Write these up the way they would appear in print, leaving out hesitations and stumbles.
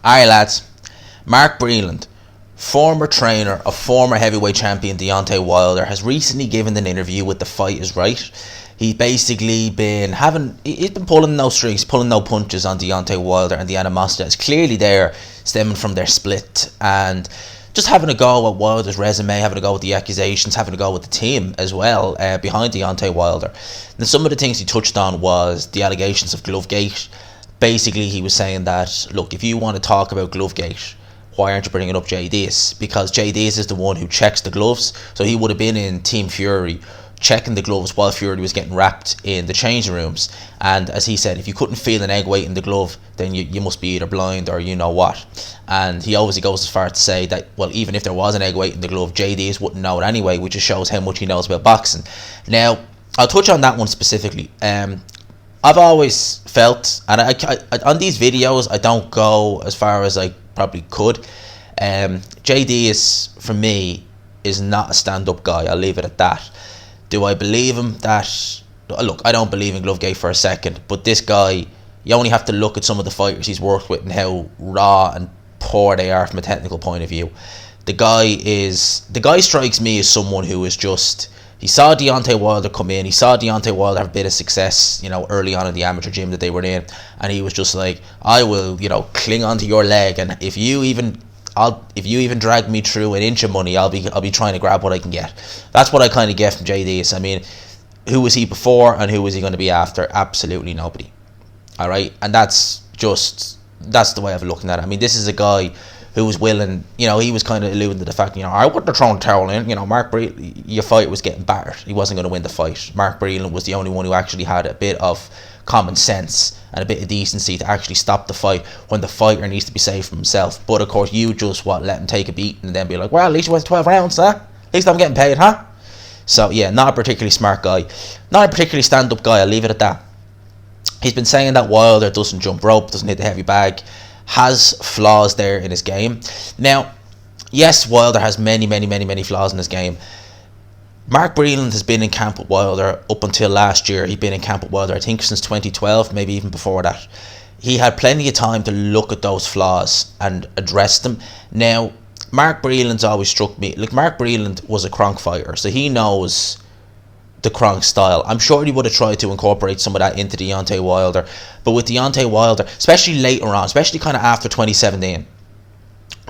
Alright lads, Mark Breland, former trainer of former heavyweight champion Deontay Wilder, has recently given an interview with The Fight Is Right. He's basically he's been pulling no strings, pulling no punches on Deontay Wilder, and the animosity is clearly there, stemming from their split, and just having a go at Wilder's resume, having a go with the accusations, having a go with the team as well behind Deontay Wilder. And some of the things he touched on was the allegations of Glovegate. Basically, he was saying that, look, if you want to talk about Glovegate, why aren't you bringing up Jay Deas? Because Jay Deas is the one who checks the gloves, so he would have been in Team Fury checking the gloves while Fury was getting wrapped in the changing rooms. And as he said, if you couldn't feel an egg weight in the glove, then you must be either blind or you know what. And he obviously goes as far to say that, well, even if there was an egg weight in the glove, Jay Deas wouldn't know it anyway, which just shows how much he knows about boxing. Now, I'll touch on that one specifically. I've always felt, and I on these videos, I don't go as far as I probably could. Jay Deas, for me, is not a stand-up guy. I'll leave it at that. Do I believe him? Look, I don't believe in Glovegate for a second, but this guy, you only have to look at some of the fighters he's worked with and how raw and poor they are from a technical point of view. The guy strikes me as someone who is just, he saw Deontay Wilder come in, he saw Deontay Wilder have a bit of success, early on in the amateur gym that they were in, and he was just like, I will, cling onto your leg, and if you even drag me through an inch of money, I'll be trying to grab what I can get. That's what I kind of get from Jay Deas. I mean, who was he before and who was he going to be after? Absolutely nobody. All right, and that's the way I've looked at it. I mean, this is a guy who was willing, he was kind of alluding to the fact, I wouldn't have thrown the towel in. Mark Breland, your fight was getting battered. He wasn't going to win the fight. Mark Breland was the only one who actually had a bit of common sense and a bit of decency to actually stop the fight when the fighter needs to be safe from himself. But of course, you just let him take a beat and then be like, well, at least you went 12 rounds, huh? At least I'm getting paid, huh? So yeah, not a particularly smart guy, not a particularly stand-up guy. I'll leave it at that. He's been saying that Wilder doesn't jump rope, doesn't hit the heavy bag, has flaws there in his game. Now, yes, Wilder has many flaws in his game. Mark Breland has been in camp with Wilder up until last year. He'd been in camp with Wilder, I think, since 2012, maybe even before that. He had plenty of time to look at those flaws and address them. Now, Mark Breland's always struck me. Like, Mark Breland was a Kronk fighter, so he knows the Kronk style. I'm sure he would have tried to incorporate some of that into Deontay Wilder. But with Deontay Wilder, especially later on, especially kind of after 2017,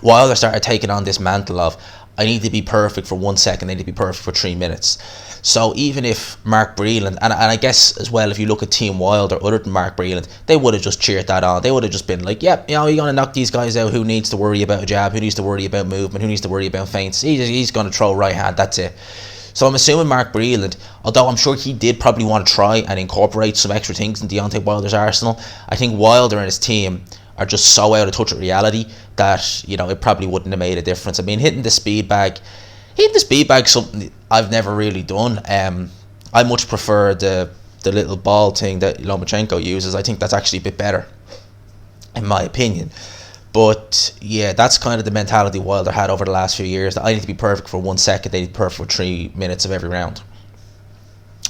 Wilder started taking on this mantle of, I need to be perfect for 1 second, I need to be perfect for 3 minutes. So even if Mark Breland, and I guess as well, if you look at Team Wilder, other than Mark Breland, they would have just cheered that on. They would have just been like, yep, you're going to knock these guys out. Who needs to worry about a jab? Who needs to worry about movement? Who needs to worry about feints? He's going to throw right hand, that's it. So I'm assuming Mark Breland, although I'm sure he did probably want to try and incorporate some extra things in Deontay Wilder's arsenal, I think Wilder and his team are just so out of touch with reality that, it probably wouldn't have made a difference. I mean, hitting the speed bag is something I've never really done. I much prefer the little ball thing that Lomachenko uses. I think that's actually a bit better, in my opinion. But yeah, that's kind of the mentality Wilder had over the last few years, that I need to be perfect for 1 second, they need to be perfect for 3 minutes of every round.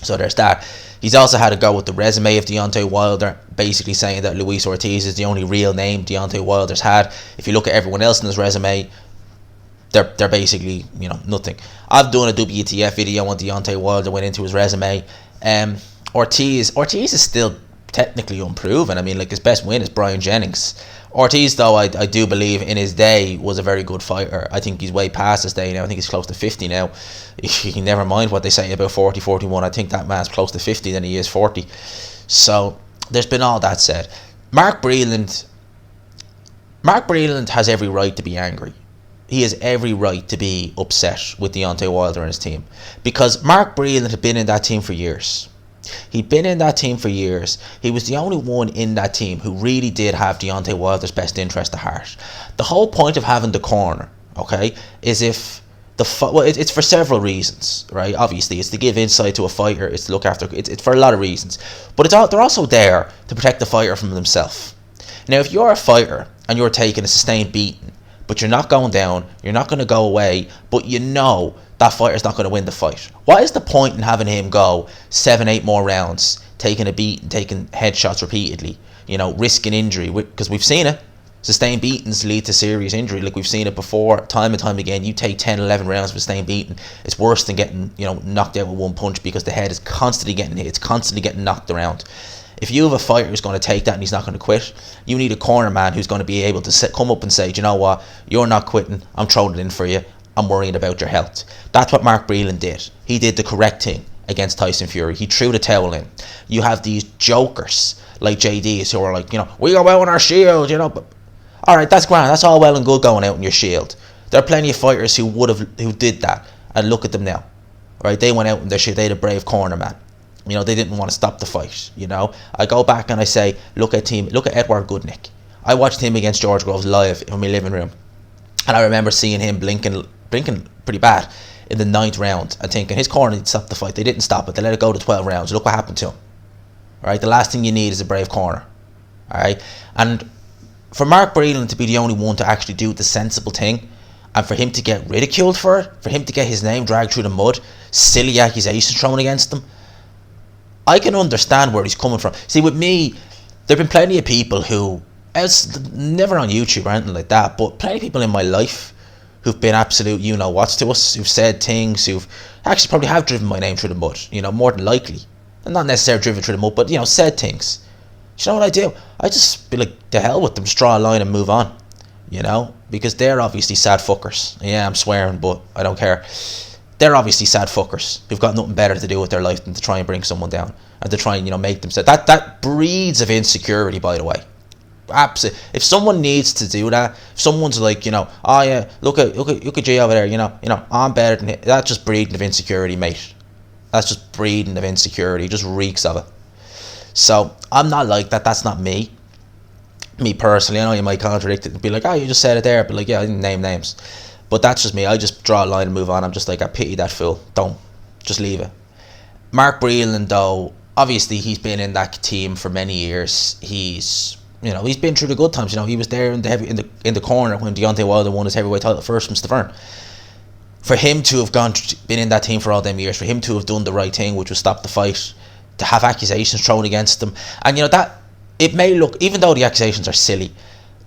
So there's that. He's also had a go with the resume of Deontay Wilder, basically saying that Luis Ortiz is the only real name Deontay Wilder's had. If you look at everyone else in his resume, they're basically, nothing. I've done a WTF video on Deontay Wilder, went into his resume. Ortiz is still technically unproven. I mean, like, his best win is Brian Jennings. Ortiz, though, I do believe in his day was a very good fighter. I think he's way past his day now. I think he's close to 50 now. Never mind what they say about 40, 41. I think that man's close to 50 than he is 40. So there's been all that said. Mark Breland has every right to be angry. He has every right to be upset with Deontay Wilder and his team, because Mark Breland had been in that team for years. He'd been in that team for years. He was the only one in that team who really did have Deontay Wilder's best interest at heart. The whole point of having the corner, okay, is if it's for several reasons, right? Obviously, it's to give insight to a fighter. It's to look after. It's for a lot of reasons, but they're also there to protect the fighter from themselves. Now, if you're a fighter and you're taking a sustained beating, but you're not going down, you're not going to go away, but that fighter's not going to win the fight. What is the point in having him go 7-8 more rounds, taking a beat and taking headshots repeatedly, risking injury? Because we've seen it. Sustained beatings lead to serious injury. Like we've seen it before, time and time again. You take 10, 11 rounds of sustained beating, it's worse than getting, knocked out with one punch, because the head is constantly getting hit. It's constantly getting knocked around. If you have a fighter who's going to take that and he's not going to quit, you need a corner man who's going to be able to come up and say, do you know what, you're not quitting, I'm throwing it in for you, I'm worrying about your health. That's what Mark Breland did. He did the correct thing against Tyson Fury. He threw the towel in. You have these jokers like JDs who are like, we go out on our shield, but alright, that's grand, that's all well and good going out in your shield. There are plenty of fighters who did that, and look at them now. Right, they went out in their shield, they had a brave corner man. They didn't want to stop the fight. I go back and I say, look at Edward Goodnick. I watched him against George Groves live in my living room, and I remember seeing him blinking pretty bad in the 9th round and thinking his corner needed to stop the fight. They didn't stop it. They let it go to 12 rounds. Look what happened to him. Right, the last thing you need is a brave corner. Alright, and for Mark Breland to be the only one to actually do the sensible thing, and for him to get ridiculed for it, for him to get his name dragged through the mud, silly accusations thrown against him, I can understand where he's coming from. See, with me, there have been plenty of people who, it's never on YouTube or anything like that, but plenty of people in my life who've been absolute you-know-whats to us, who've said things, who've actually probably have driven my name through the mud, more than likely. And not necessarily driven through the mud, but, said things. You know what I do? I just be like, the hell with them, just draw a line and move on. Because they're obviously sad fuckers. Yeah, I'm swearing, but I don't care. They're obviously sad fuckers who've got nothing better to do with their life than to try and bring someone down and to try and make them sad. That breeds of insecurity, by the way. Absolutely. If someone needs to do that, if someone's like, oh yeah, look at G over there, I'm better than him. That's just breeding of insecurity, mate. That's just breeding of insecurity. It just reeks of it. So I'm not like that. That's not me. Me personally, I know you might contradict it and be like, oh, you just said it there, but like, yeah, I didn't name names. But that's just me. I just draw a line and move on. I'm just like, I pity that fool. Don't. Just leave it. Mark Breland, though, obviously he's been in that team for many years. He's been through the good times. He was there in the corner when Deontay Wilder won his heavyweight title first from Stavern. For him to have been in that team for all them years, for him to have done the right thing, which was stop the fight, to have accusations thrown against him, and that it may look, even though the accusations are silly,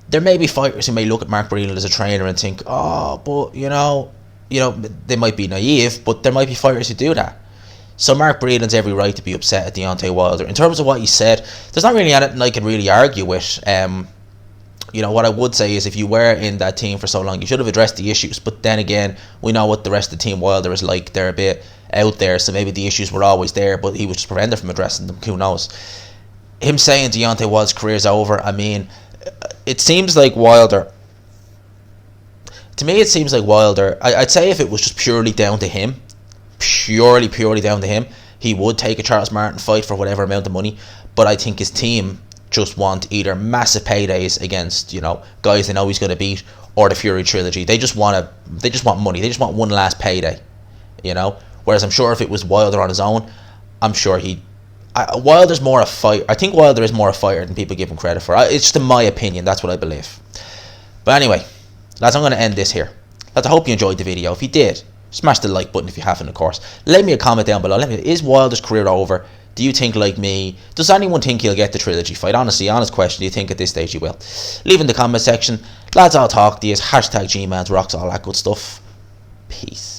there may be fighters who may look at Mark Breland as a trainer and think, oh, but they might be naive, but there might be fighters who do that. So Mark Breland's every right to be upset at Deontay Wilder. In terms of what he said, there's not really anything I can really argue with. What I would say is, if you were in that team for so long, you should have addressed the issues. But then again, we know what the rest of the team Wilder is like. They're a bit out there, so maybe the issues were always there, but he was just prevented from addressing them. Who knows? Him saying Deontay Wilder's career's over, I mean, it seems like Wilder, to me it seems like Wilder, I'd say if it was just purely down to him, purely down to him, he would take a Charles Martin fight for whatever amount of money. But I think his team just want either massive paydays against guys they know he's going to beat, or the Fury trilogy. They just want money. They just want one last payday. Whereas I'm sure if it was Wilder on his own, I'm sure Wilder's more a fighter. I think Wilder is more a fighter than people give him credit for. It's just in my opinion. That's what I believe. But anyway, lads, I'm going to end this here. Lads, I hope you enjoyed the video. If you did, smash the like button if you haven't, of course. Let me a comment down below. Is Wilder's career over? Do you think, like me, does anyone think he'll get the trilogy fight? Honestly, honest question, do you think at this stage he will? Leave in the comment section. Lads, I'll talk to you. #GMans rocks, all that good stuff. Peace.